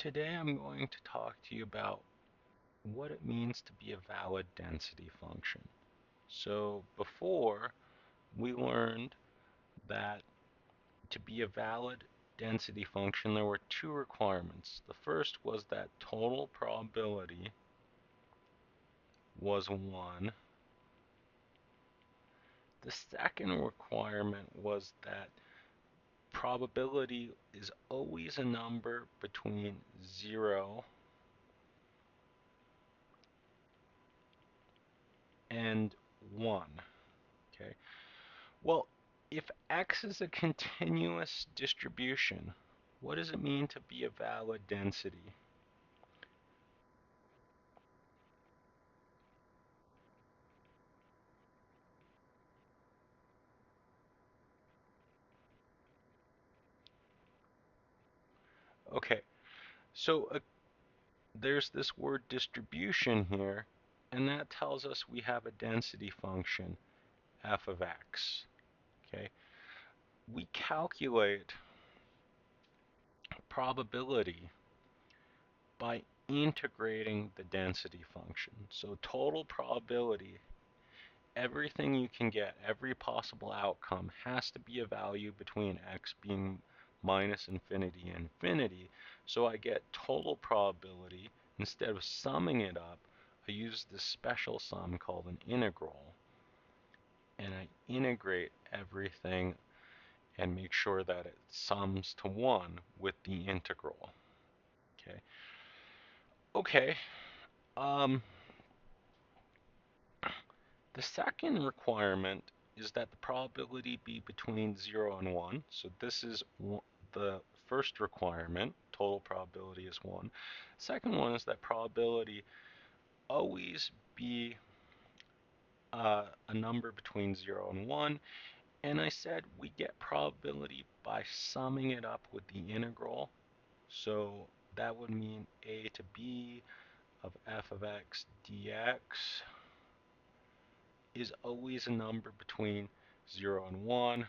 Today I'm going to talk to you about what it means to be a valid density function. So before, we learned that to be a valid density function, there were two requirements. The first was that total probability was 1. The second requirement was that probability is always a number between 0 and 1. Okay. Well, if X is a continuous distribution, what does it mean to be a valid density? Okay, so there's this word distribution here, and that tells us we have a density function, f of x. Okay, we calculate probability by integrating the density function. So total probability, everything you can get, every possible outcome has to be a value between x being minus infinity and infinity. So I get total probability. Instead of summing it up, I use this special sum called an integral. And I integrate everything and make sure that it sums to 1 with the integral. Okay. Okay. Um, The second requirement is that the probability be between 0 and 1. So this is the first requirement. Total probability is 1. Second one is that probability always be a number between 0 and 1. And I said we get probability by summing it up with the integral. So that would mean a to b of f of x dx is always a number between 0 and 1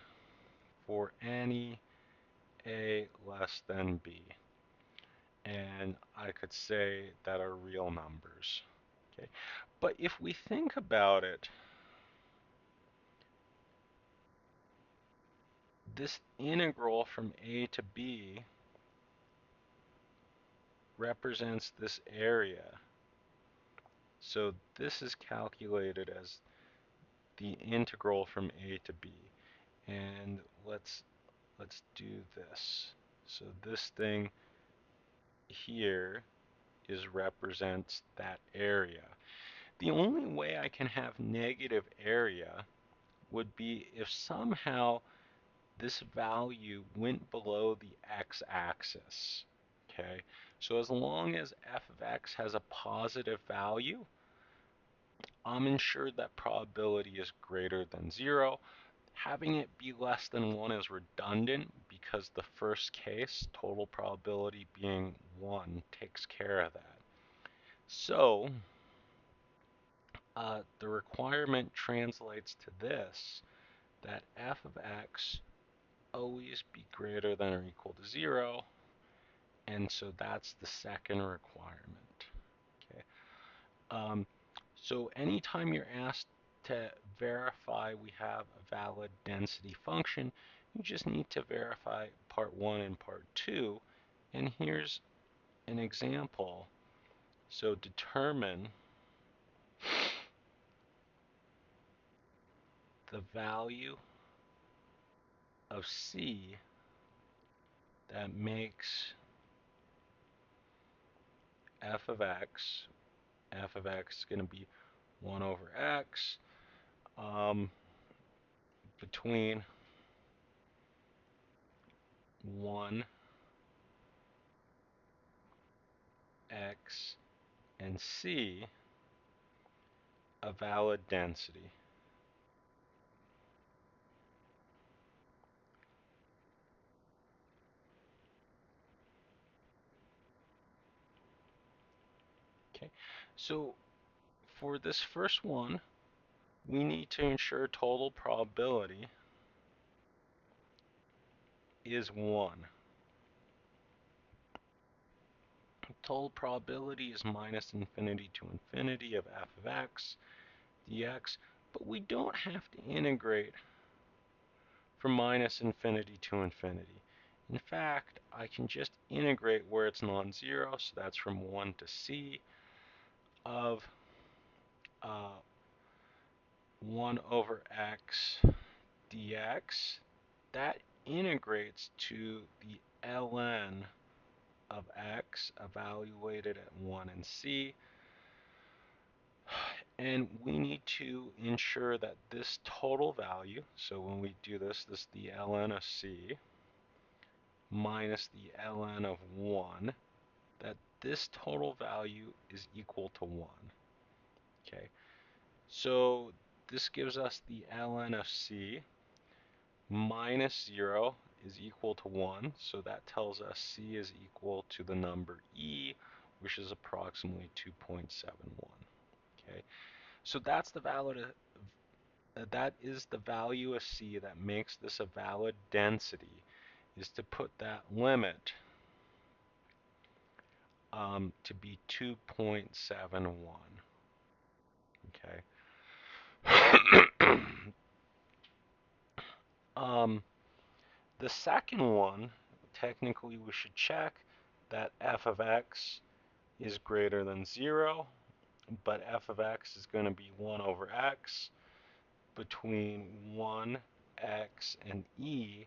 for any a less than b. And I could say that are real numbers. Okay, but if we think about it, this integral from a to b represents this area. So this is calculated as the integral from a to b. And let's do this. So this thing here represents that area. The only way I can have negative area would be if somehow this value went below the x-axis. Okay, so as long as f of x has a positive value, I'm ensured that probability is greater than 0. Having it be less than 1 is redundant because the first case, total probability being 1, takes care of that. So the requirement translates to this, that f of x always be greater than or equal to 0, and so that's the second requirement. Okay. So anytime you're asked to verify we have a valid density function, you just need to verify part 1 and part 2, and here's an example. So determine the value of c that makes f of x is going to be 1 over x between 1, x, and c a valid density. Okay, so for this first one, we need to ensure total probability is 1. total probability is minus infinity to infinity of f of x dx, but we don't have to integrate from minus infinity to infinity. In fact, I can just integrate where it's non-zero, so that's from 1 to c of 1 over x dx. That integrates to the ln of x evaluated at 1 and c. And we need to ensure that this total value, so when we do this, this is the ln of c minus the ln of 1, that this total value is equal to 1. Okay, so this gives us the ln of c minus 0 is equal to 1, so that tells us c is equal to the number e, which is approximately 2.71. Okay, so that's the valid that is the value of c that makes this a valid density, is to put that limit to be 2.71. Okay. The second one, technically we should check that f of x is greater than 0, but f of x is going to be 1 over x between 1, x, and e,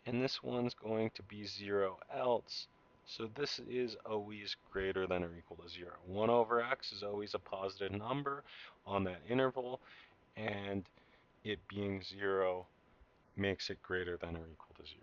and this one's going to be 0 else. So this is always greater than or equal to 0. 1 over x is always a positive number on that interval, and it being 0 makes it greater than or equal to 0.